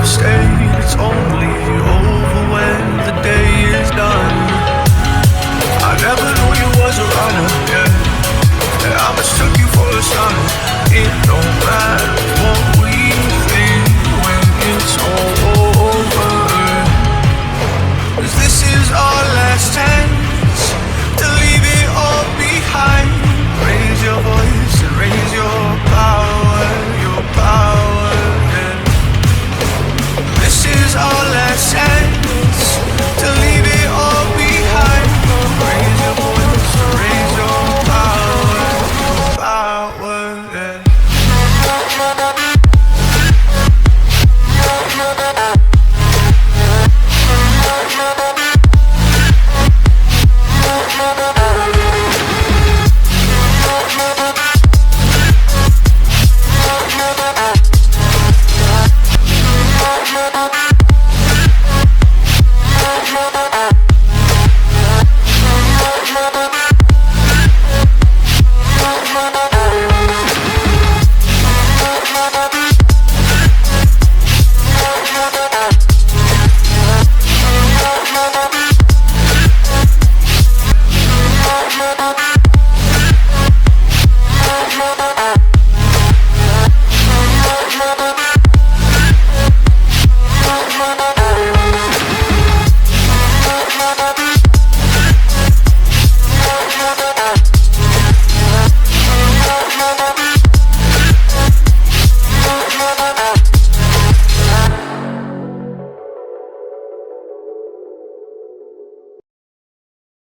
stayed. It's only over when the day is done. I never knew you was a runner, yeah. I mistook you for a son. It don't matter what we think when it's all over. 'Cause this is our last chance to leave it all behind. Raise your voice and raise your power, yeah. This is our last chance to leave it all behind. Raise your voice and raise your power, yeah.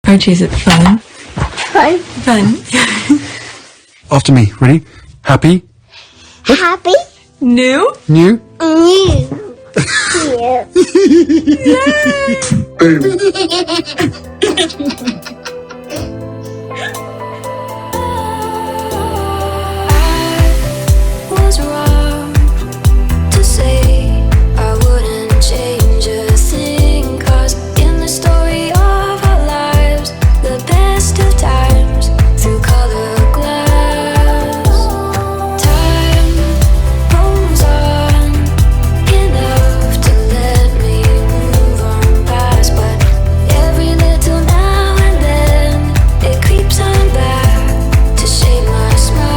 Archie, is it fun? Fun. Fun. After me. Ready? Happy? Happy. New? New? New. Was wrong to say I wouldn't change a thing, 'cause in the story of our lives, the best of times through color glass, time moves on enough to let me move on past, but every little now and then it creeps on back to shape my smile.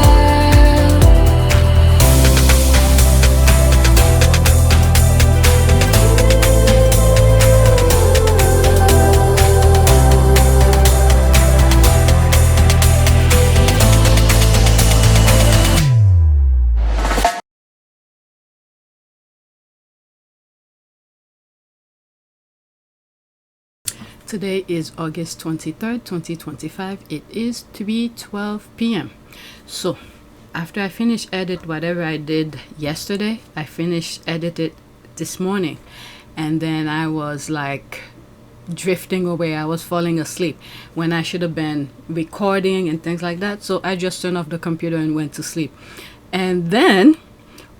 Today is August 23rd, 2025. It is to be 12 p.m. So after I finish edit whatever I did yesterday, I finished edited this morning, and then I was like drifting away. I was falling asleep when I should have been recording and things like that. So I just turned off the computer and went to sleep. And then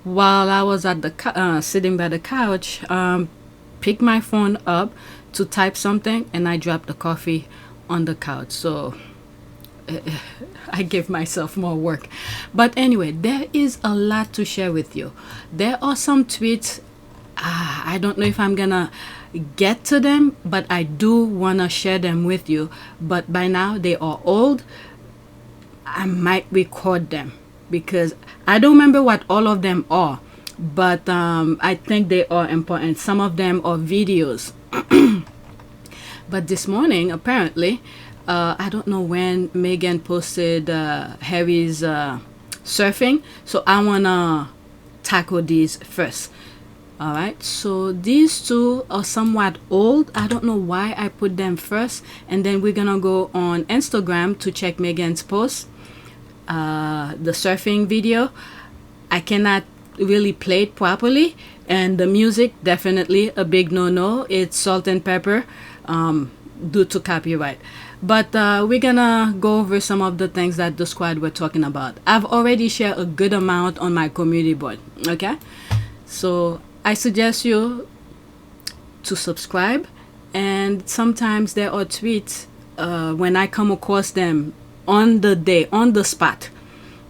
while I was at the sitting by the couch, picked my phone up to type something, and I dropped the coffee on the couch. So I give myself more work. But anyway, there is a lot to share with you. There are some tweets. I don't know if I'm gonna get to them, but I do wanna share them with you. But by now they are old. I might record them because I don't remember what all of them are, but I think they are important. Some of them are videos. But this morning, apparently, I don't know when Meghan posted Harry's surfing, so I wanna tackle these first. All right, so these two are somewhat old. I don't know why I put them first, and then we're gonna go on Instagram to check Meghan's post, the surfing video. I cannot really play it properly, and the music, definitely a big no-no. It's salt and pepper due to copyright. But we're gonna go over some of the things that the squad were talking about. I've already shared a good amount on my community board. Okay, so I suggest you to subscribe, and sometimes there are tweets when I come across them on the day, on the spot.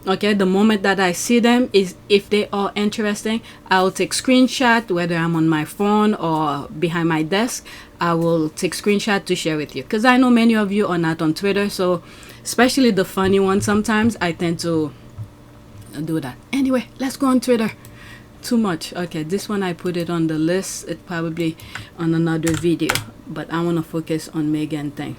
Okay, the moment that I see them, is if they are interesting, I'll take screenshot, whether I'm on my phone or behind my desk. I will take screenshot to share with you, because I know many of you are not on Twitter, so especially the funny ones, sometimes I tend to do that. Anyway, let's go on Twitter. Too much. Okay, this one I put it on the list. It probably on another video, but I want to focus on Meghan thing.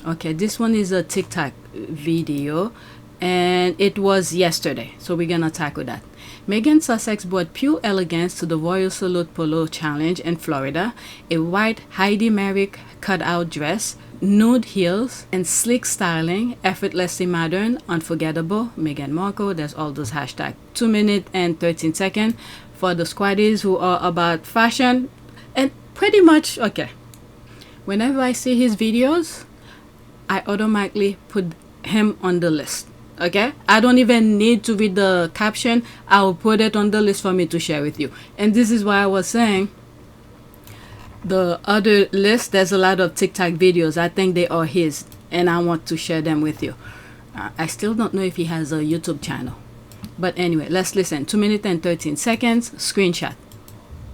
Okay, this one is a TikTok video, and it was yesterday, so we're gonna tackle that. Meghan Sussex brought pure elegance to the Royal Salute Polo Challenge in Florida. A white Heidi Merrick cutout dress, nude heels, and sleek styling, effortlessly modern, unforgettable. Meghan Markle. There's all those hashtags. 2 minutes and 13 seconds for the squaddies who are about fashion, and pretty much okay. Whenever I see his videos, I automatically put him on the list. Okay, I don't even need to read the caption. I'll put it on the list for me to share with you. And this is why I was saying the other list, there's a lot of TikTok videos. I think they are his, and I want to share them with you. I still don't know if he has a YouTube channel, but anyway, let's listen. 2 minutes and 13 seconds. Screenshot.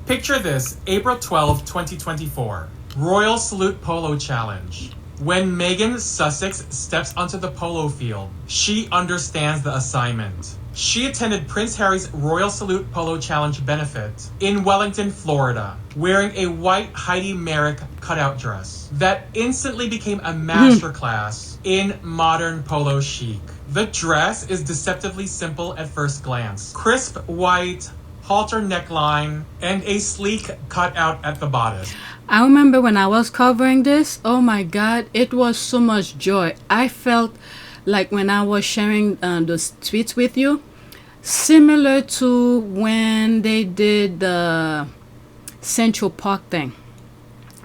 Picture this, April 12, 2024. Royal Salute Polo Challenge. When Meghan Sussex steps onto the polo field, she understands the assignment. She attended Prince Harry's Royal Salute Polo Challenge benefit in Wellington, Florida, wearing a white Heidi Merrick cutout dress that instantly became a masterclass in modern polo chic. The dress is deceptively simple at first glance. Crisp white, halter neckline, and a sleek cutout at the bodice. I remember when I was covering this, oh my god, it was so much joy. I felt like when I was sharing those tweets with you, similar to when they did the Central Park thing.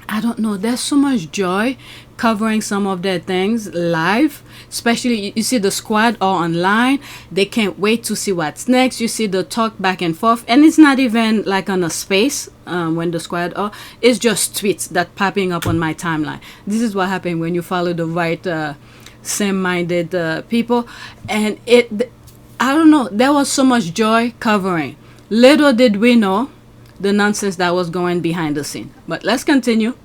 I don't know, there's so much joy covering some of their things live. Especially, you see the squad are online. They can't wait to see what's next. You see the talk back and forth. And it's not even like on a space when the squad are. It's just tweets that popping up on my timeline. This is what happened when you follow the right same-minded people. And I don't know, there was so much joy covering. Little did we know the nonsense that was going behind the scene. But let's continue.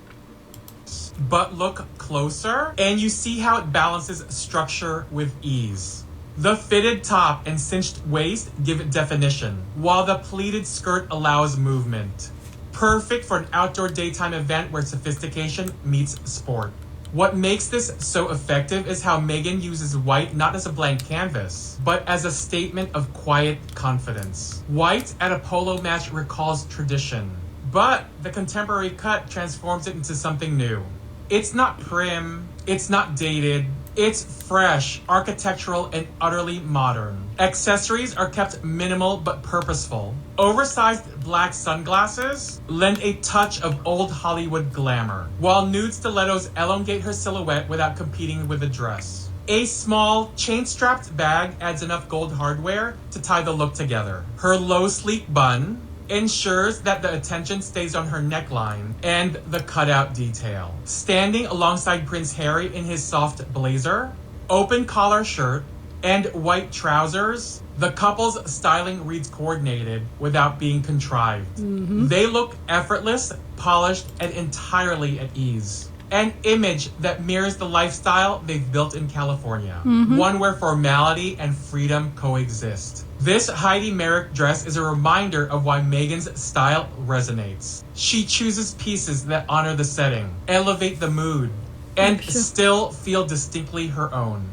But look closer, and you see how it balances structure with ease. The fitted top and cinched waist give it definition, while the pleated skirt allows movement. Perfect for an outdoor daytime event where sophistication meets sport. What makes this so effective is how Meghan uses white not as a blank canvas, but as a statement of quiet confidence. White at a polo match recalls tradition, but the contemporary cut transforms it into something new. It's not prim, it's not dated, it's fresh, architectural, and utterly modern. Accessories are kept minimal but purposeful. Oversized black sunglasses lend a touch of old Hollywood glamour, while nude stilettos elongate her silhouette without competing with the dress. A small, chain-strapped bag adds enough gold hardware to tie the look together. Her low, sleek bun ensures that the attention stays on her neckline and the cutout detail. Standing alongside Prince Harry in his soft blazer, open collar shirt, and white trousers, the couple's styling reads coordinated without being contrived. They look effortless, polished, and entirely at ease. An image that mirrors the lifestyle they've built in California. One where formality and freedom coexist. This Heidi Merrick dress is a reminder of why Meghan's style resonates. She chooses pieces that honor the setting, elevate the mood, and still feel distinctly her own.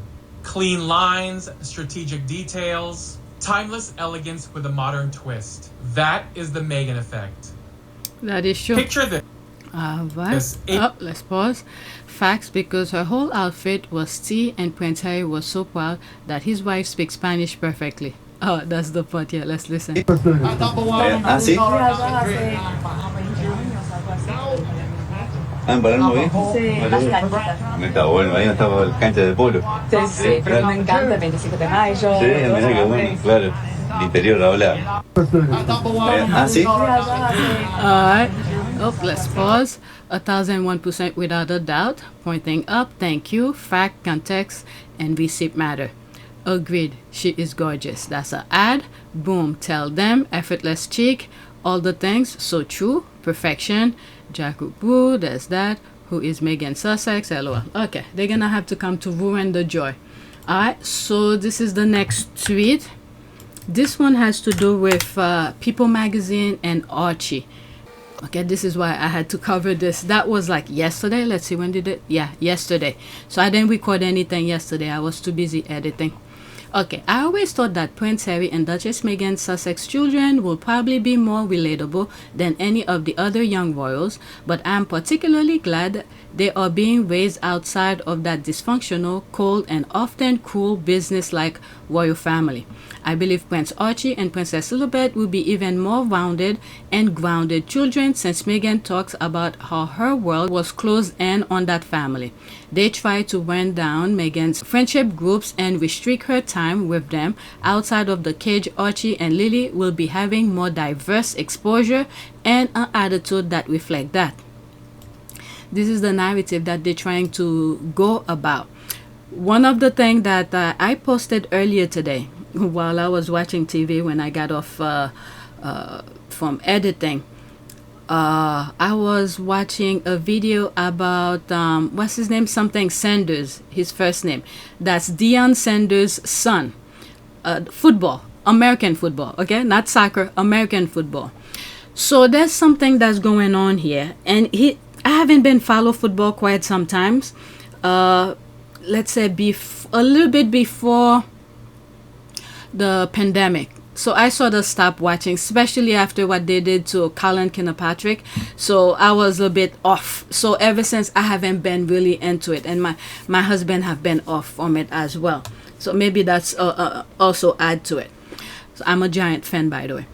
Clean lines, strategic details, timeless elegance with a modern twist. That is the Meghan effect. That is true. Picture this. Alright. Let's pause. Facts, because her whole outfit was tea, and Prince Harry was so proud that his wife speaks Spanish perfectly. Oh, that's the part. Yeah, let's listen. ¿Sí? ¿En Palermo bien? Sí, las canchitas. Está bueno, ahí no estaba la cancha de polo. Sí, sí, pero me encanta el 25 de mayo. Sí, mira qué bueno, claro. El interior habla. ¿Sí? Alright. Oh, let's pause. 1001% without a doubt. Pointing up. Thank you. Fact, context, and receipt matter. Agreed, she is gorgeous. That's an ad. Boom, tell them. Effortless cheek, all the things. So true. Perfection. Jack Boo, there's that. Who is Megan Sussex? LOL. Okay, they're gonna have to come to ruin the joy. Alright, so this is the next tweet. This one has to do with People Magazine and Archie. Okay, this is why I had to cover this. That was like yesterday. Let's see, when did it? Yeah, yesterday. So I didn't record anything yesterday. I was too busy editing. Okay, I always thought that Prince Harry and Duchess Meghan Sussex children will probably be more relatable than any of the other young royals, but I'm particularly glad they are being raised outside of that dysfunctional, cold, and often cruel business-like royal family. I believe Prince Archie and Princess Elizabeth will be even more rounded and grounded children, since Meghan talks about how her world was closed in on that family. They try to wind down Meghan's friendship groups and restrict her time with them. Outside of the cage, Archie and Lily will be having more diverse exposure and an attitude that reflect that. This is the narrative that they're trying to go about. One of the things that I posted earlier today while I was watching TV when I got off from editing, I was watching a video about what's his name, something Sanders, his first name. That's Deion Sanders' son. Football, American football, okay, not soccer, American football. So there's something that's going on here, and I haven't been follow football quite sometimes. Let's say a little bit before the pandemic. So I sort of stopped watching, especially after what they did to Colin Kilpatrick. So I was a bit off. So ever since, I haven't been really into it, and my husband have been off from it as well. So maybe that's also add to it. So I'm a giant fan, by the way.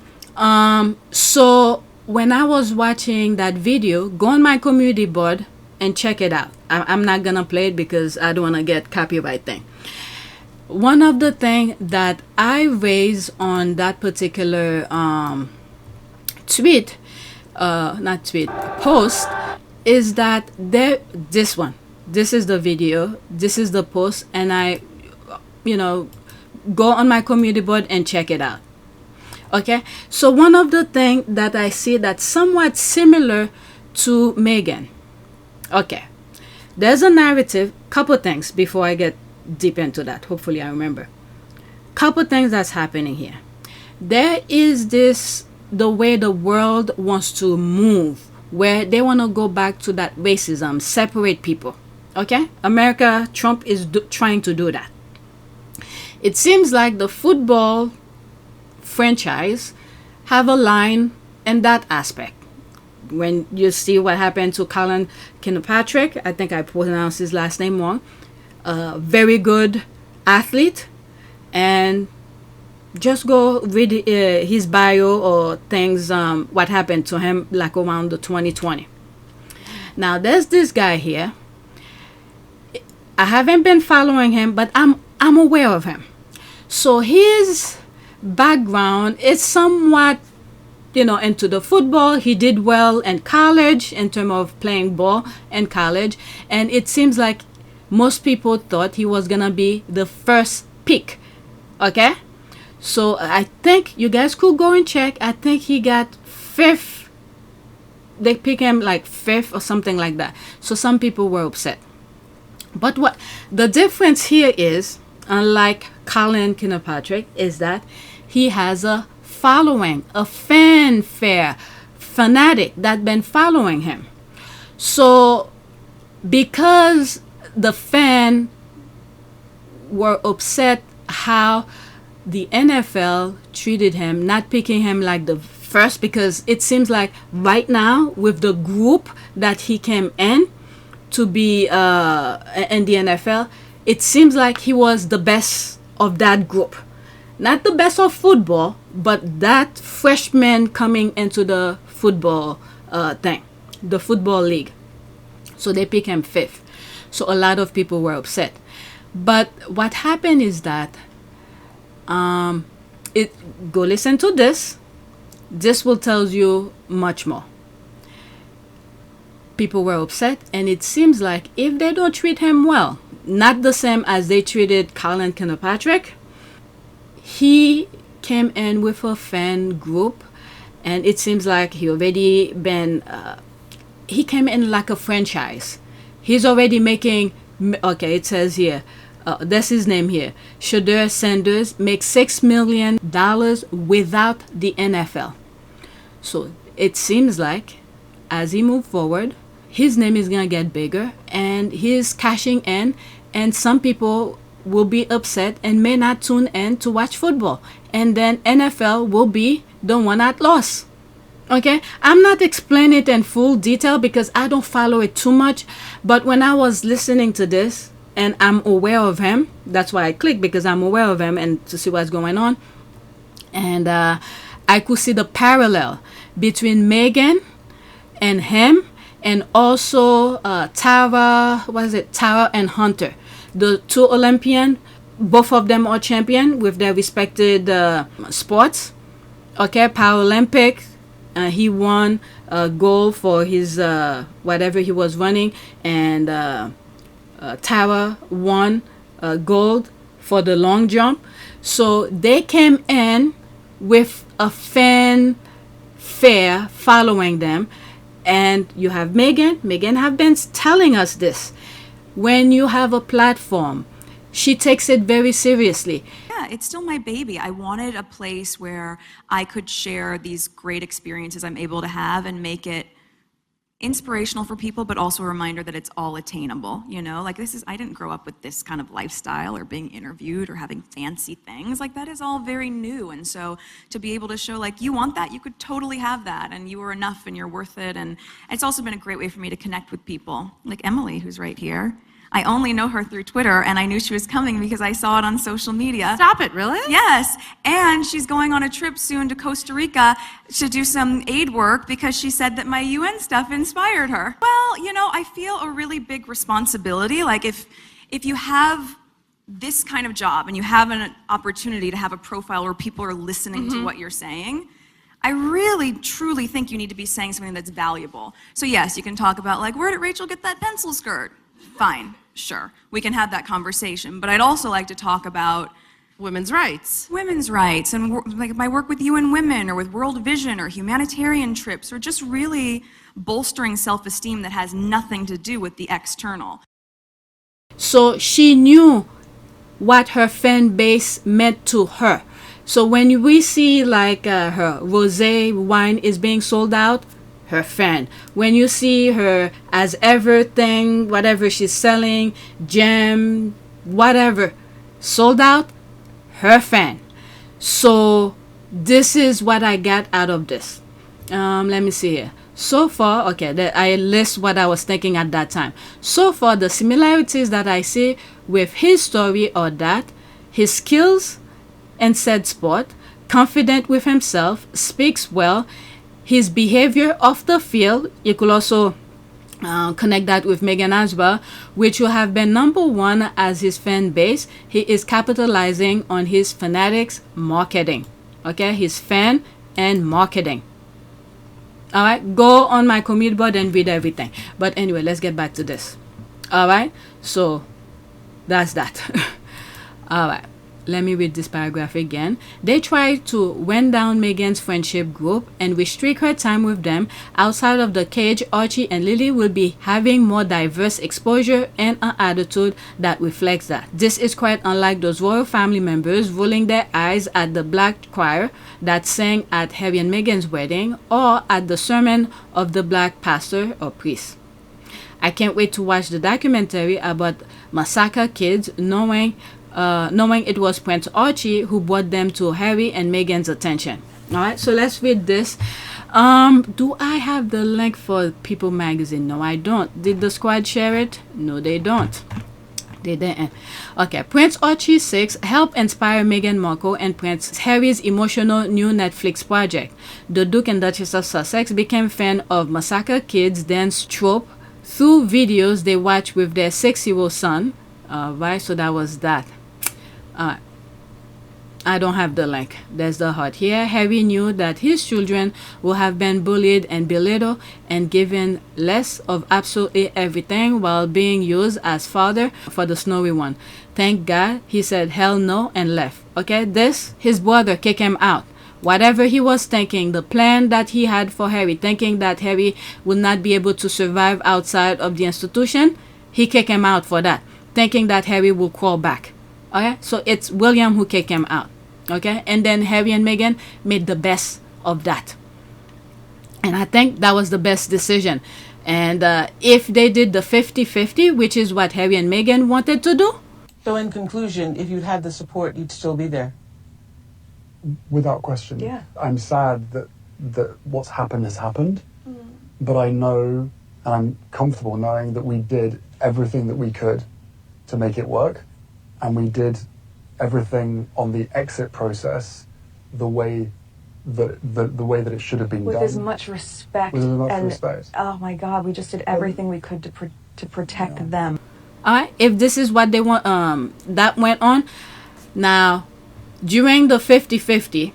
So when I was watching that video, go on my community board and check it out. I'm not gonna play it because I don't want to get copyright thing. One of the things that I raised on that particular post is that this is the video, this is the post, and I, go on my community board and check it out. Okay, so one of the things that I see that's somewhat similar to Meghan. Okay, there's a narrative, couple things before I get deep into that. Hopefully I remember. Couple things that's happening here. There is the way the world wants to move, where they want to go back to that racism, separate people. Okay, America, Trump is trying to do that. It seems like the football franchise have a line in that aspect. When you see what happened to Colin Kilpatrick, I think I pronounced his last name wrong. Very good athlete, and just go read his bio or things, what happened to him like around the 2020. Now there's this guy here. I haven't been following him, but I'm aware of him. So his background is somewhat, into the football. He did well in college in terms of playing ball in college, and it seems like most people thought he was gonna be the first pick. Okay, so I think you guys could go and check. I think he got 5th. They picked him like 5th or something like that. So some people were upset. But what the difference here is, unlike Colin Kilpatrick, is that he has a following, a fanfare, fanatic that been following him. So because the fan were upset how the NFL treated him, not picking him like the first, because it seems like right now with the group that he came in to be in the NFL, it seems like he was the best of that group. Not the best of football, but that freshman coming into the football thing, the football league. So they pick him 5th. So a lot of people were upset. But what happened is that go listen to this. This will tell you much more. People were upset, and it seems like if they don't treat him well, not the same as they treated Colin Kilpatrick, he came in with a fan group, and it seems like he already been he came in like a franchise. He's already making, okay, it says here, that's his name here, Shedeur Sanders, makes $6 million without the NFL. So it seems like as he moves forward, his name is gonna get bigger, and he's cashing in, and some people will be upset and may not tune in to watch football, and then NFL will be the one at loss. Okay, I'm not explaining it in full detail because I don't follow it too much, but when I was listening to this and I'm aware of him, that's why I clicked, because I'm aware of him and to see what's going on. And I could see the parallel between Meghan and him, and also Tara and Hunter, the two Olympian. Both of them are champion with their respected sports. Okay, Paralympic. He won gold for his whatever he was running, and Tara won gold for the long jump. So they came in with a fanfare following them. And you have Meghan. Meghan have been telling us this. When you have a platform, she takes it very seriously. Yeah, it's still my baby. I wanted a place where I could share these great experiences I'm able to have and make it inspirational for people, but also a reminder that it's all attainable. You know, like I didn't grow up with this kind of lifestyle or being interviewed or having fancy things. Like that is all very new. And so to be able to show like, you want that, you could totally have that, and you are enough and you're worth it. And it's also been a great way for me to connect with people like Emily, who's right here. I only know her through Twitter, and I knew she was coming because I saw it on social media. Stop it, really? Yes, and she's going on a trip soon to Costa Rica to do some aid work because she said that my UN stuff inspired her. Well, you know, I feel a really big responsibility. Like if you have this kind of job and you have an opportunity to have a profile where people are listening to what you're saying, I really, truly think you need to be saying something that's valuable. So yes, you can talk about like, where did Rachel get that pencil skirt? Fine, sure, we can have that conversation. But I'd also like to talk about women's rights. Women's rights, and like my work with UN Women or with World Vision or humanitarian trips, or just really bolstering self-esteem that has nothing to do with the external. So she knew what her fan base meant to her. So when we see like her rosé wine is being sold out, her fan. When you see her as everything, whatever she's selling, gem, whatever, sold out, her fan. So this is what I got out of this. Let me see here. So far, okay, I list what I was thinking at that time. So far, the similarities that I see with his story are that his skills in said sport, confident with himself, speaks well. His behavior off the field, you could also connect that with Meghan as well, which will have been number one as his fan base. He is capitalizing on his fanatics marketing. Okay, his fan and marketing. All right, go on my commute board and read everything. But anyway, let's get back to this. All right, so that's that. All right. Let me read this paragraph again. They try to wind down Meghan's friendship group and restrict her time with them. Outside of the cage, Archie and Lily will be having more diverse exposure and an attitude that reflects that. This is quite unlike those royal family members rolling their eyes at the black choir that sang at Harry and Meghan's wedding or at the sermon of the black pastor or priest. I can't wait to watch the documentary about massacre kids, knowing it was Prince Archie who brought them to Harry and Meghan's attention. All right, so let's read this. Do I have the link for People magazine? No, I don't. Did the squad share it? No, they don't. They didn't. Okay, Prince Archie 6 helped inspire Meghan Markle and Prince Harry's emotional new Netflix project. The Duke and Duchess of Sussex became fans of massacre kids dance trope through videos they watched with their 6-year-old son. Right, so that was that. I don't have the link. There's the heart here. Harry knew that his children will have been bullied and belittled and given less of absolutely everything while being used as father for the snowy one. Thank God he said hell no and left. Okay, this, his brother kicked him out. Whatever he was thinking, the plan that he had for Harry, thinking that Harry would not be able to survive outside of the institution, he kicked him out for that, thinking that Harry will crawl back. Okay, so it's William who kicked him out. Okay, and then Harry and Meghan made the best of that. And I think that was the best decision. And if they did the 50-50, which is what Harry and Meghan wanted to do. So in conclusion, if you'd had the support, you'd still be there? Without question. Yeah. I'm sad that what's happened has happened, but I know and I'm comfortable knowing that we did everything that we could to make it work, and we did everything on the exit process the way that it should have been with done. as much respect. With as much and, respect. Oh my God, we just did everything we could to protect them. All right, if this is what they want, that went on. Now, during the 50-50,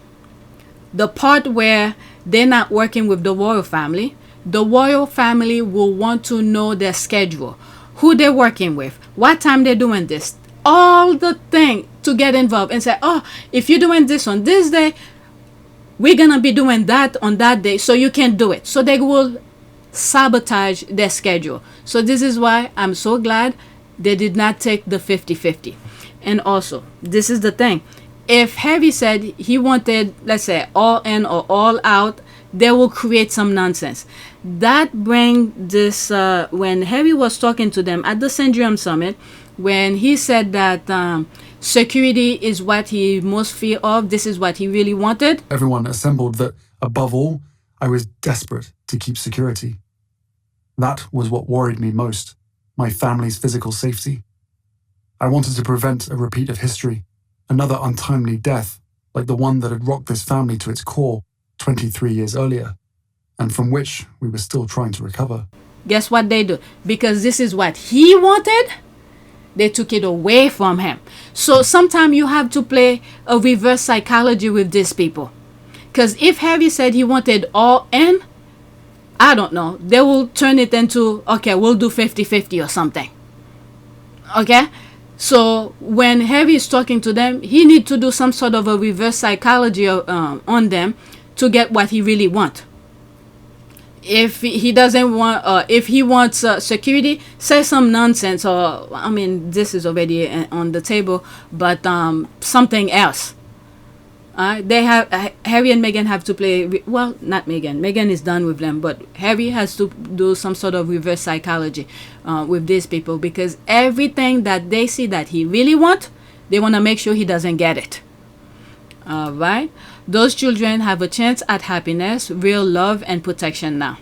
the part where they're not working with the royal family will want to know their schedule, who they're working with, what time they're doing this, all the thing to get involved and say, oh, if you're doing this on this day, we're gonna be doing that on that day, so you can do it. So they will sabotage their schedule. So this is why I'm so glad they did not take the 50-50. And also, this is the thing. If Harry said he wanted, let's say, all in or all out, they will create some nonsense. That bring this, when Harry was talking to them at the Syndrome Summit, when he said that security is what he most fear of, this is what he really wanted. Everyone assembled that, above all, I was desperate to keep security. That was what worried me most, my family's physical safety. I wanted to prevent a repeat of history, another untimely death like the one that had rocked this family to its core 23 years earlier, and from which we were still trying to recover. Guess what they do? Because this is what he wanted, they took it away from him. So sometimes you have to play a reverse psychology with these people. Because if Harry said he wanted all in, I don't know, they will turn it into, okay, we'll do 50-50 or something. Okay? So when Harry is talking to them, he needs to do some sort of a reverse psychology on them to get what he really wants. If he doesn't want, if he wants security, say some nonsense, or I mean, this is already on the table, but something else. They have Harry and Meghan have to play. Well, not Meghan. Meghan is done with them, but Harry has to do some sort of reverse psychology with these people, because everything that they see that he really wants, they want to make sure he doesn't get it. All right. Those children have a chance at happiness, real love, and protection now.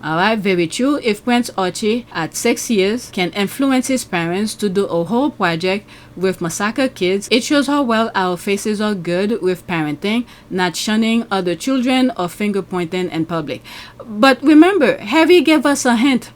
Alright, very true. If Prince Archie at 6 years can influence his parents to do a whole project with massacre kids, it shows how well our faces are good with parenting, not shunning other children or finger pointing in public. But remember, Harry gave us a hint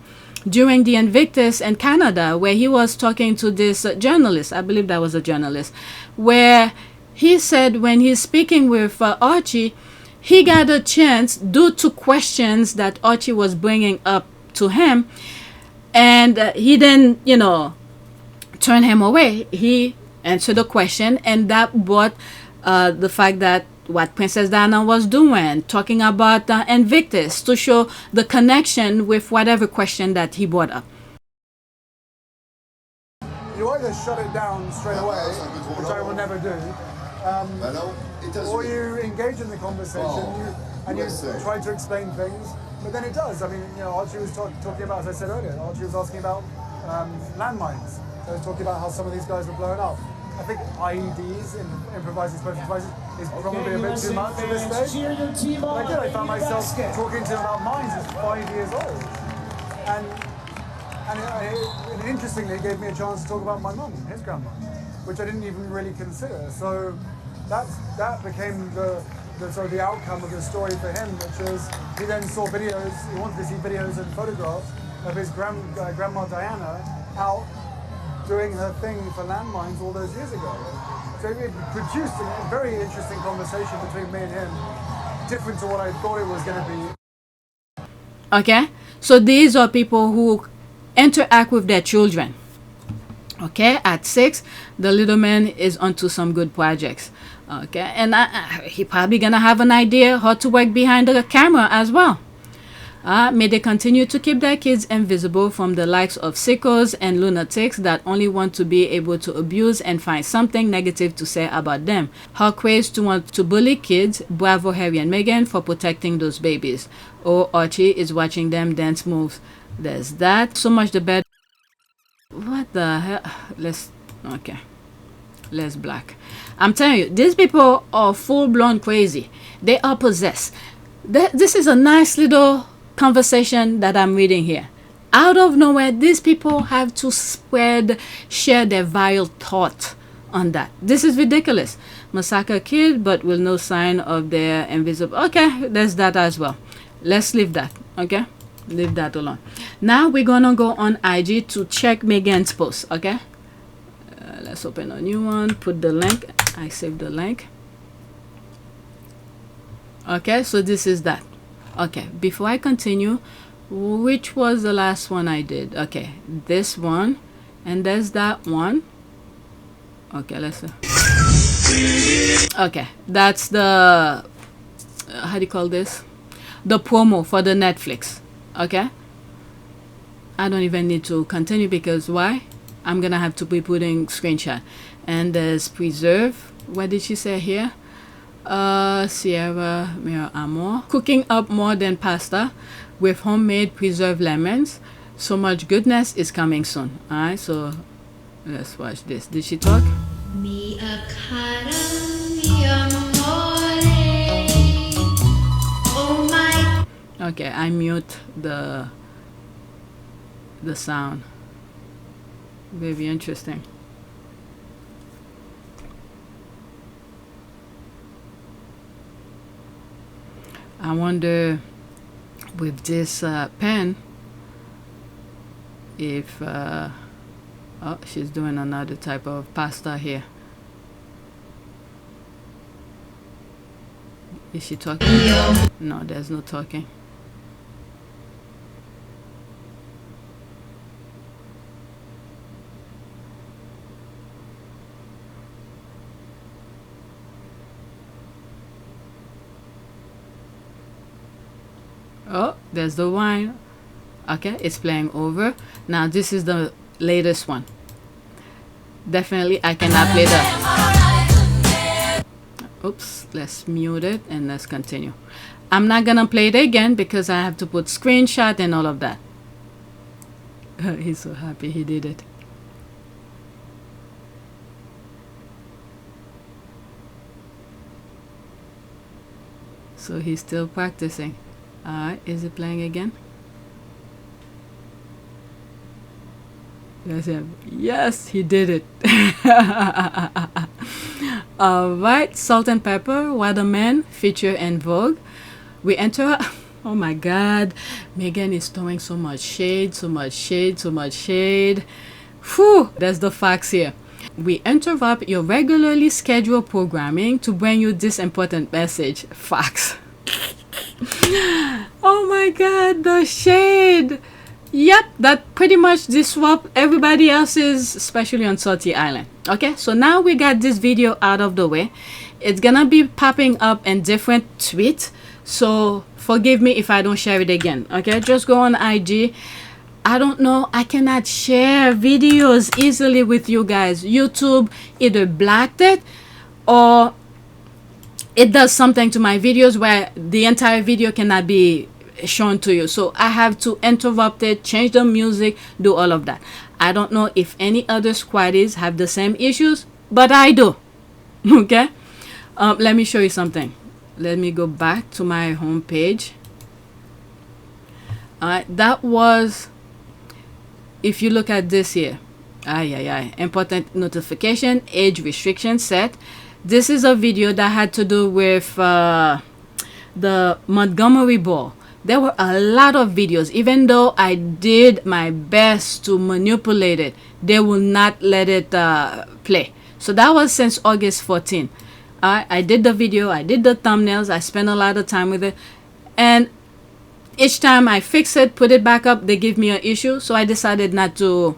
during the Invictus in Canada, where he was talking to this journalist, I believe that was a journalist, where he said when he's speaking with Archie, he got a chance due to questions that Archie was bringing up to him, and he didn't, turn him away. He answered the question, and that brought the fact that what Princess Diana was doing, talking about Invictus, to show the connection with whatever question that he brought up. You either shut it down straight away, which I will never do, or you engage in the conversation and you try to explain things, but then it does. I mean, Archie was talking about, as I said earlier, Archie was asking about landmines. I was talking about how some of these guys were blowing up. I think IEDs, improvised explosive devices, is probably a bit too much at this stage. But I found myself talking to him about mines as 5 years old. And interestingly, it gave me a chance to talk about my mum, his grandma, which I didn't even really consider. So that became the sort of the outcome of the story for him, which is he then saw videos, he wanted to see videos and photographs of his Grandma Diana out doing her thing for landmines all those years ago. So it produced a very interesting conversation between me and him, different to what I thought it was going to be. Okay, so these are people who interact with their children. Okay, at 6, the little man is onto some good projects. Okay, and he probably gonna have an idea how to work behind the camera as well. May they continue to keep their kids invisible from the likes of sickos and lunatics that only want to be able to abuse and find something negative to say about them. How crazy to want to bully kids. Bravo Harry and Meghan for protecting those babies. Oh, Archie is watching them dance moves. There's that. So much the better. What the hell? Let's black. I'm telling you, these people are full-blown crazy. They are possessed. This is a nice little conversation that I'm reading here. Out of nowhere, these people have to share their vile thought on that. This is ridiculous. Massacre kid, but with no sign of their invisible. Okay, there's that as well. Let's leave that. Okay, leave that alone. Now we're gonna go on IG to check Meghan's post. Okay, let's open a new one. Put the link. I saved the link. Okay, so this is that. Okay, before I continue, which was the last one I did? Okay, this one, and there's that one. Okay, let's see. Okay, that's the how do you call this? The promo for the Netflix. Okay, I don't even need to continue because why? I'm gonna have to be putting screenshot. And there's preserve. What did she say here? Sierra Mira Amor. Cooking up more than pasta with homemade preserved lemons. So much goodness is coming soon. Alright, so let's watch this. Did she talk? Okay, I mute the sound. Very interesting. I wonder with this pen if oh, she's doing another type of pasta here. Is she talking? No, there's no talking. Oh, there's the wine. Okay, it's playing over. Now this is the latest one. Definitely I cannot play that. Oops, let's mute it and let's continue. I'm not gonna play it again because I have to put screenshot and all of that. He's so happy he did it. So he's still practicing. Alright, is it playing again? Yes, he did it. Alright, Salt and Pepper, What a Man, feature in Vogue. We enter. Oh my god, Meghan is throwing so much shade, so much shade, so much shade. Whew, that's the facts here. We interrupt your regularly scheduled programming to bring you this important message. Facts. Oh my god, the shade. Yep, that pretty much disrupt everybody else's, especially on Salty Island. Okay, so now we got this video out of the way. It's gonna be popping up in different tweets, so forgive me if I don't share it again. Okay, just go on IG. I don't know, I cannot share videos easily with you guys. YouTube either blacked it or it does something to my videos where the entire video cannot be shown to you. So I have to interrupt it, change the music, do all of that. I don't know if any other squaddies have the same issues, but I do. Okay, let me show you something. Let me go back to my home page. That was, if you look at this here, important notification, age restriction set. This is a video that had to do with the Montgomery Ball. There were a lot of videos. Even though I did my best to manipulate it, they will not let it play. So that was since August 14. I did the video, I did the thumbnails, I spent a lot of time with it, and each time I fix it, put it back up, they give me an issue. So I decided not to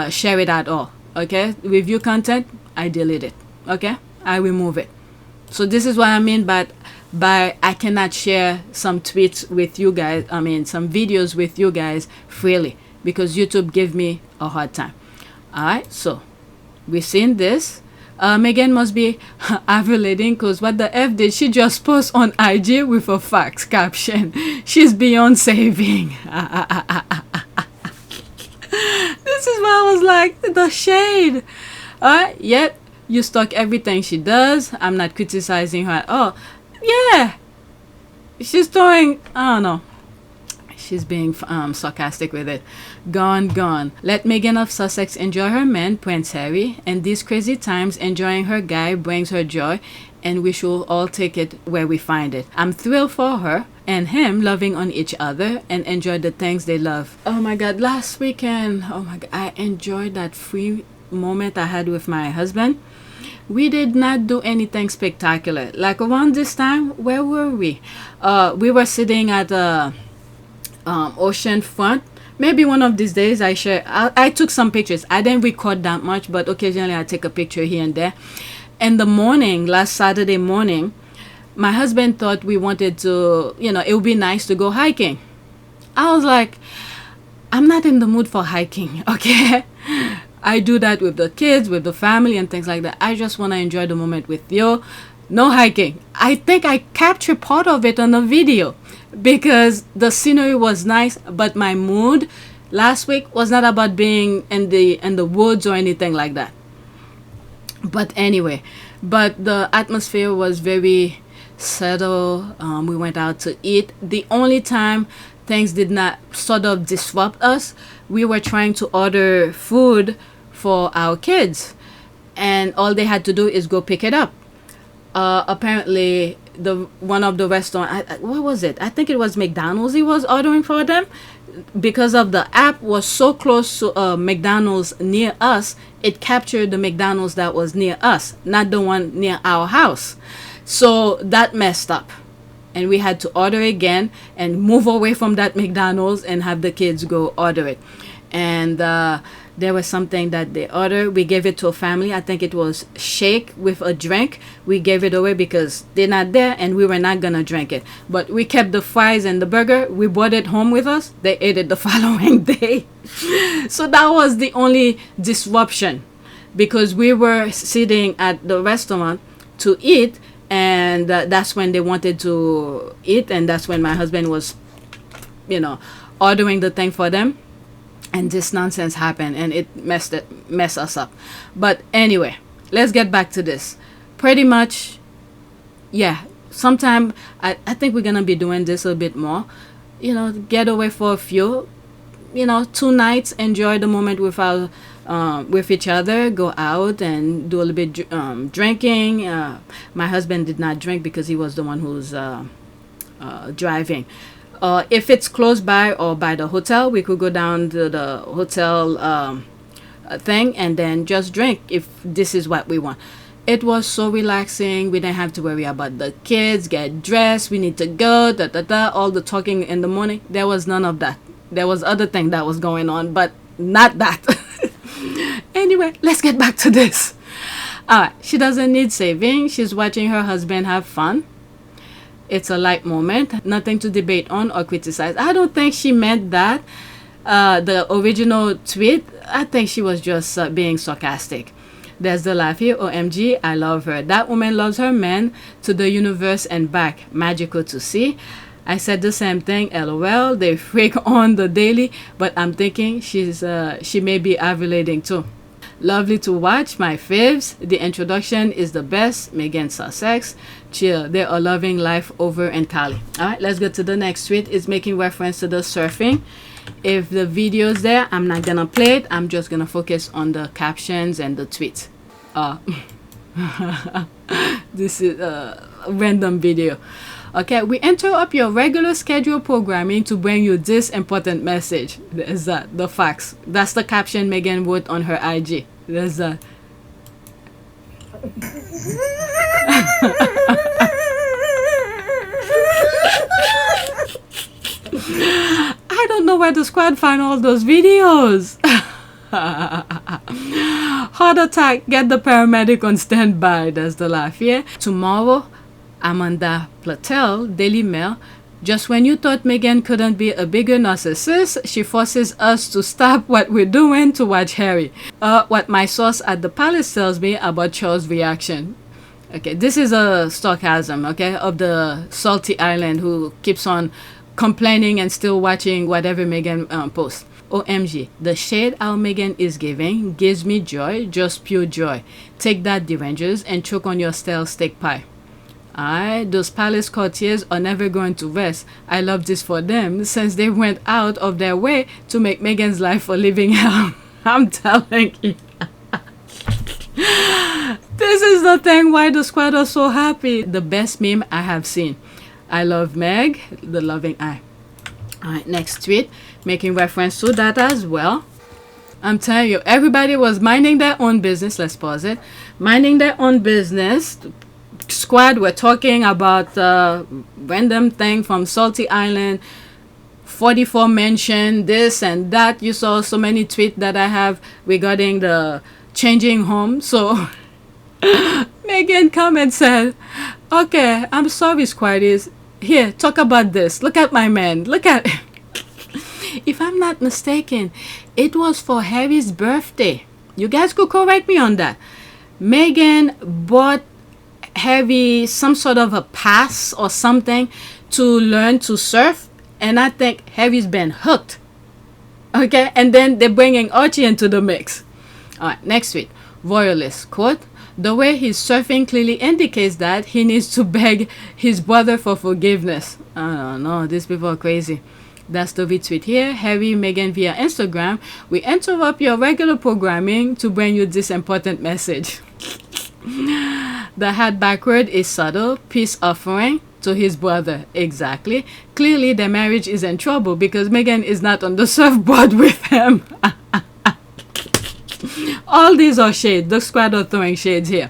share it at all. Okay, review content, I delete it. Okay, I remove it. So this is what I mean by I cannot share some tweets with you guys, I mean some videos with you guys freely, because YouTube give me a hard time. Alright, so we've seen this. Meghan must be ovulating, because what the F did she just post on IG with a fax caption? She's beyond saving. This is what I was like, the shade. Alright, yet you stalk everything she does. I'm not criticizing her at all. Yeah, she's doing, I don't know, she's being sarcastic with it. Gone. Let Meghan of Sussex enjoy her man, Prince Harry, and these crazy times enjoying her guy brings her joy, and we should all take it where we find it. I'm thrilled for her and him loving on each other and enjoy the things they love. Oh my God, last weekend, oh my God, I enjoyed that free moment I had with my husband. We did not do anything spectacular. Like around this time, where were we? We were sitting at the ocean front. Maybe one of these days I took some pictures. I didn't record that much, but occasionally I take a picture here and there. In the morning, last Saturday morning, my husband thought we wanted to, it would be nice to go hiking. I was like, I'm not in the mood for hiking, okay? I do that with the kids, with the family and things like that. I just want to enjoy the moment with you. No hiking. I think I captured part of it on the video because the scenery was nice, but my mood last week was not about being in the woods or anything like that. But anyway, the atmosphere was very settled. We went out to eat. The only time things did not sort of disrupt us, we were trying to order food for our kids, and all they had to do is go pick it up. Apparently, one of the restaurant, what was it? I think it was McDonald's. He was ordering for them because of the app was so close to McDonald's near us. It captured the McDonald's that was near us, not the one near our house. So that messed up, and we had to order again and move away from that McDonald's and have the kids go order it. And there was something that they ordered. We gave it to a family. I think it was shake with a drink. We gave it away because they're not there and we were not gonna drink it. But we kept the fries and the burger. We brought it home with us. They ate it the following day. So that was the only disruption, because we were sitting at the restaurant to eat, and that's when they wanted to eat, and that's when my husband was, ordering the thing for them. And this nonsense happened, and it messed us up. But anyway, let's get back to this. Pretty much, yeah, sometime I think we're gonna be doing this a bit more. Get away for a few, 2 nights, enjoy the moment with each other, go out and do a little bit drinking. My husband did not drink because he was the one who's driving. If it's close by or by the hotel, we could go down to the hotel thing and then just drink if this is what we want. It was so relaxing. We didn't have to worry about the kids, get dressed, we need to go, all the talking in the morning. There was none of that. There was other thing that was going on, but not that. Anyway, let's get back to this. She doesn't need saving. She's watching her husband have fun. It's a light moment, nothing to debate on or criticize. I don't think she meant that. The original tweet, I think she was just being sarcastic. There's the laugh here. OMG, I love her. That woman loves her man to the universe and back. Magical to see. I said the same thing. LOL. They freak on the daily, but I'm thinking she may be ovulating too. Lovely to watch, my faves. The introduction is the best. Meghan Sussex. Chill. They are loving life over in Cali. Alright, let's go to the next tweet. It's making reference to the surfing. If the video's there, I'm not gonna play it. I'm just gonna focus on the captions and the tweets. This is a random video. Okay, we interrupt your regular scheduled programming to bring you this important message. There's that, the facts. That's the caption Meghan wrote on her IG. There's that. I don't know where the squad find all those videos. Heart attack, get the paramedic on standby. That's the laugh, yeah? Tomorrow, Amanda Platel, Daily Mail. Just when you thought Meghan couldn't be a bigger narcissist, she forces us to stop what we're doing to watch Harry. What my source at the palace tells me about Charles' reaction. Okay, this is a sarcasm, okay, of the salty island who keeps on complaining and still watching whatever Meghan posts. OMG, the shade our Meghan is giving gives me joy, just pure joy. Take that, derangers, and choke on your stale steak pie. Alright, those palace courtiers are never going to rest. I love this for them since they went out of their way to make Meghan's life a living hell. I'm telling you. This is the thing why the squad are so happy. The best meme I have seen. I love Meg, the loving eye. Alright, next tweet, making reference to that as well. I'm telling you, everybody was minding their own business. Let's pause it. Minding their own business. Squad were talking about random thing from Salty Island, 44 mention, this and that. You saw so many tweets that I have regarding the changing home. So Meghan come and said, okay, I'm sorry, Squaddies. Here, talk about this. Look at my man. Look at if I'm not mistaken, it was for Harry's birthday. You guys could correct me on that. Meghan bought Harry some sort of a pass or something to learn to surf, and I think Harry's been hooked. Okay, and then they're bringing Archie into the mix. All right, next tweet. Royalists, quote, the way he's surfing clearly indicates that he needs to beg his brother for forgiveness. I don't know, these people are crazy. That's the retweet here. Harry, Meghan via Instagram. We interrupt your regular programming to bring you this important message. The hat backward is subtle. Peace offering to his brother. Exactly. Clearly, their marriage is in trouble because Meghan is not on the surfboard with him. All these are shades. The squad are throwing shades here.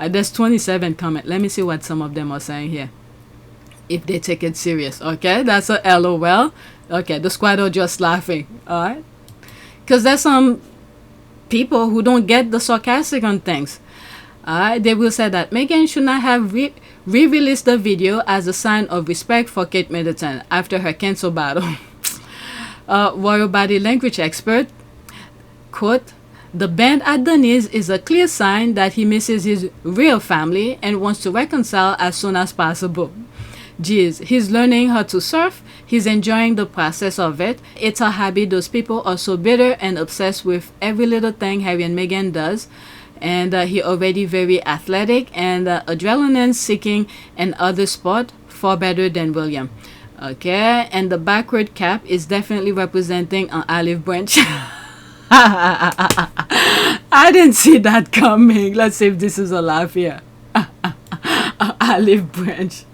There's 27 comments. Let me see what some of them are saying here. If they take it serious. Okay, that's a LOL. Okay, the squad are just laughing. Alright. Because there's some people who don't get the sarcastic on things. They will say that Meghan should not have re-released the video as a sign of respect for Kate Middleton after her cancel battle. Royal body language expert, quote, the bend at the knees is a clear sign that he misses his real family and wants to reconcile as soon as possible. Geez, he's learning how to surf. He's enjoying the process of it. It's a hobby. Those people are so bitter and obsessed with every little thing Harry and Meghan does. And he already very athletic and adrenaline seeking and other sport far better than William. Okay, and the backward cap is definitely representing an olive branch. I didn't see that coming. Let's see if this is a laugh here. Olive branch.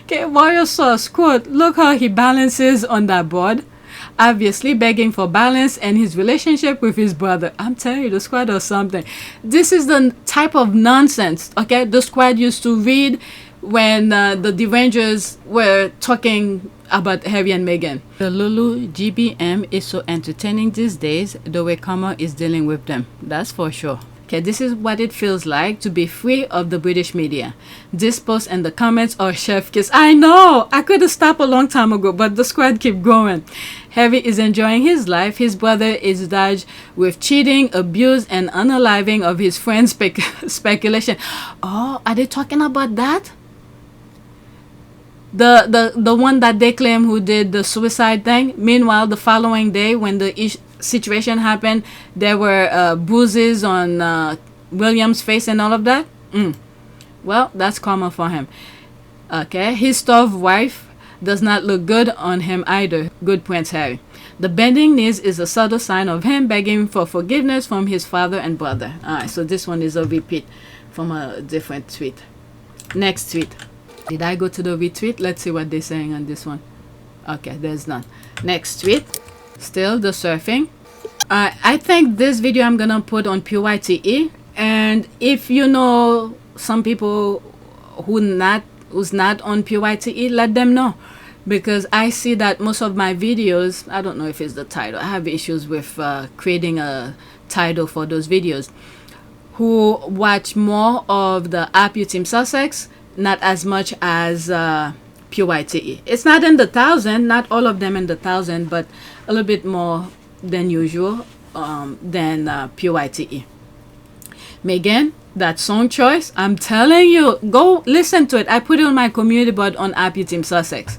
Okay, Warrior Sauce, quote, look how he balances on that board. Obviously begging for balance and his relationship with his brother. I'm telling you, the squad or something. This is the type of nonsense, okay, the squad used to read when the derangers were talking about Harry and Meghan. The Lulu GBM is so entertaining these days, the way Karma is dealing with them. That's for sure. Okay, this is what it feels like to be free of the British media. This post and the comments are chef kiss. I know! I could have stopped a long time ago, but the squad keep going. Harry is enjoying his life. His brother is dodged with cheating, abuse, and unaliving of his friend's speculation. Oh, are they talking about that? The one that they claim who did the suicide thing. Meanwhile, the following day when the situation happened, there were bruises on William's face and all of that. Well, that's karma for him. Okay, his starved wife does not look good on him either. Good Prince Harry. The bending knees is a subtle sign of him begging for forgiveness from his father and brother. Alright, so this one is a repeat from a different tweet. Next tweet. Did I go to the retweet? Let's see what they're saying on this one. Okay, there's none. Next tweet. Still the surfing. I think this video I'm gonna put on PYTE. And if you know some people who's not on PYTE, let them know, because I see that most of my videos, I don't know if it's the title, I have issues with creating a title for those videos, who watch more of the APU Team Sussex, not as much as PYTE. It's not in the 1,000, not all of them in the 1,000, but a little bit more than usual than PYTE. Megan, that song choice, I'm telling you, go listen to it. I put it on my community board on APU Team Sussex.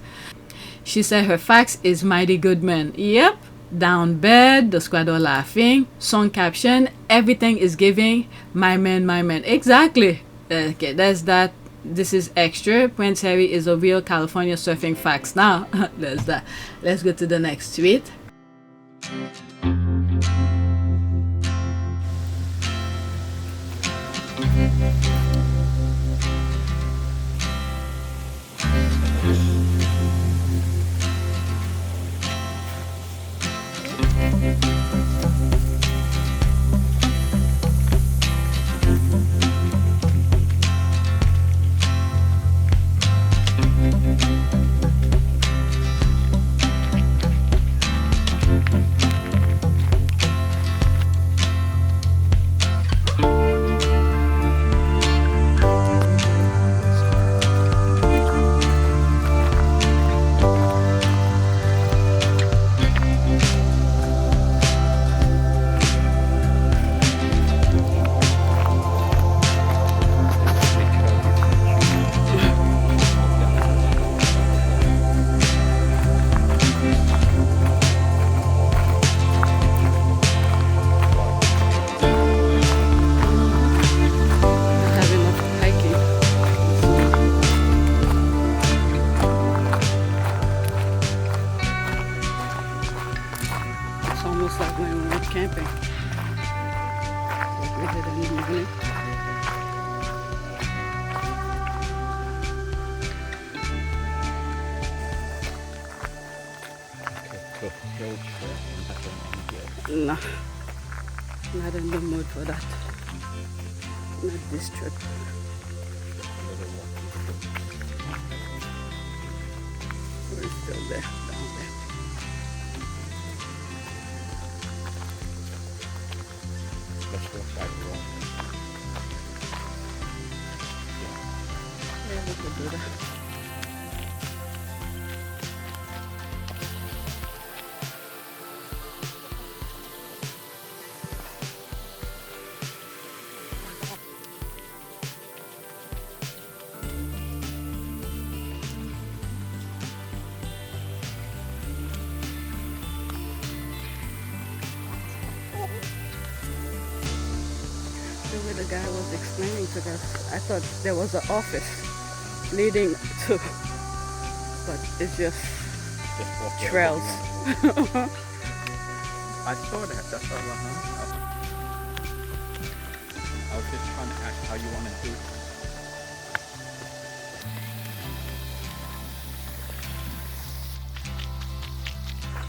She said her fax is Mighty Good Man. Yep. Down bed, the squad are laughing, song caption, everything is giving my man, my man. Exactly. Okay, there's that. This is extra. Prince Harry is a real California surfing fax. Now, there's that. Let's go to the next tweet. No, not in the mood for that. Not this trip. We're still there, down there. Let's go back around. Yeah, we could do that. The guy was explaining to us, I thought there was an office leading to, but it's just trails. I saw that, that's all I know. I was just trying to ask how you want to do it.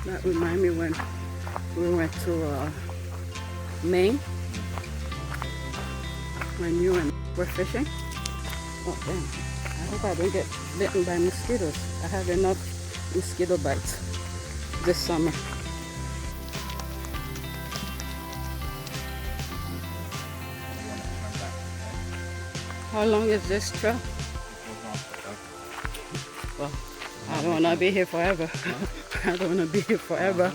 That reminds me when we went to Maine. When you and were fishing. Oh damn, I hope I don't get bitten by mosquitoes. I have enough mosquito bites this summer. How long is this trail? Well, I don't want to be here forever. I don't want to be here forever.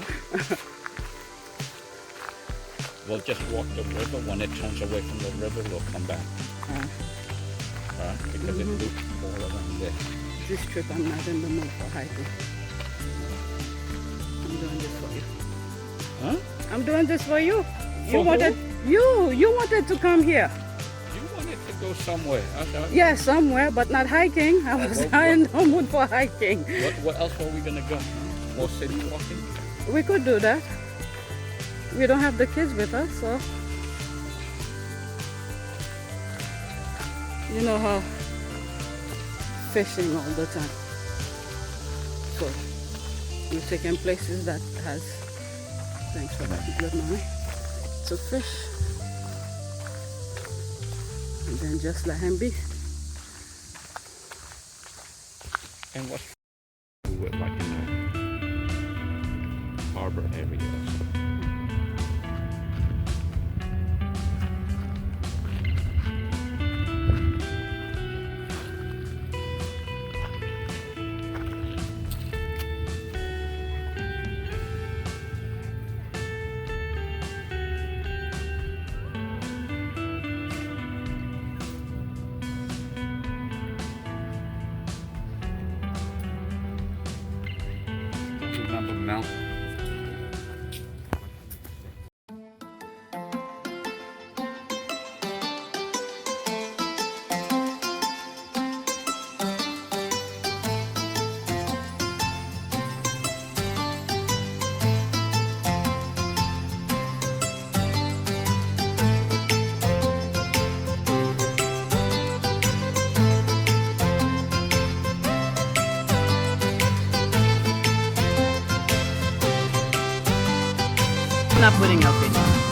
We'll just walk the river. When it turns away from the river, we'll come back. Because it loops all around there. This trip, I'm not in the mood for hiking. I'm doing this for you. Huh? I'm doing this for you. For You wanted to come here. You wanted to go somewhere. Yeah, somewhere, but not hiking. I was not in the mood for hiking. What else are we gonna go? More city walking? We could do that. We don't have the kids with us, so you know how fishing all the time. So we're taking places that has, thanks for that good money, to fish. And then just let him be. And what with like in the harbor areas. Remember Mount. Not putting up it.